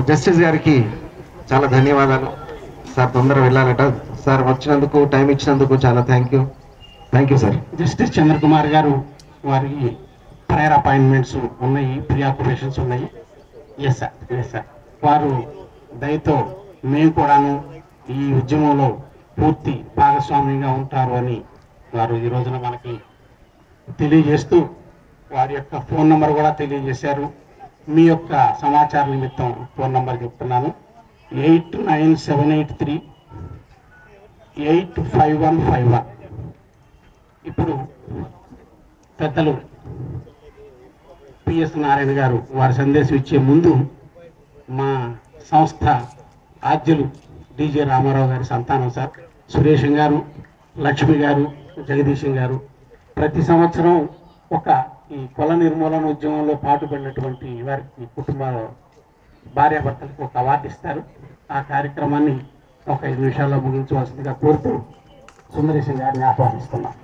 Justice గారికి చాలా ధన్యవాదాలు సార్. తొందరగా వెళ్ళాలట సార్. వచ్చినందుకు, టైం ఇచ్చినందుకు చాలా thank you sir. Justice Chandrakumar గారు వారికి ప్రయర్ అపాయింట్మెంట్స్ ఉన్నాయి, ప్రీ ఆక్యుపేషన్స్ ఉన్నాయి. Yes sir. వారు దయతో మేము కూడాను ఈ ఉద్యమంలో పూర్తి భాగస్వామ్యంగా ఉంటారు అని వారు ఈ రోజున మనకి తెలియజేస్తూ వారి యొక్క ఫోన్ నంబర్ కూడా తెలియజేశారు. మీ యొక్క సమాచార నిమిత్తం ఫోన్ నంబర్ చెప్తున్నాను, 8978385151. ఇప్పుడు పెద్దలు పిఎస్ నారాయణ గారు వారి సందేశం ఇచ్చే ముందు మా సంస్థ ఆద్యులు డిజే రామారావు గారి సంతానం సార్, సురేష్ గారు, లక్ష్మి గారు, జగదీశం గారు ప్రతి సంవత్సరం ఈ కుల నిర్మూలన ఉద్యమంలో పాటుపడినటువంటి వారికి కుటుంబ భార్యాభర్తలకు ఒక అవార్డు ఇస్తారు. ఆ కార్యక్రమాన్ని ఒక 5 నిమిషాల్లో ముగించవలసిందిగా కోరుతూ సుందరేశం గారిని ఆహ్వానిస్తున్నాం.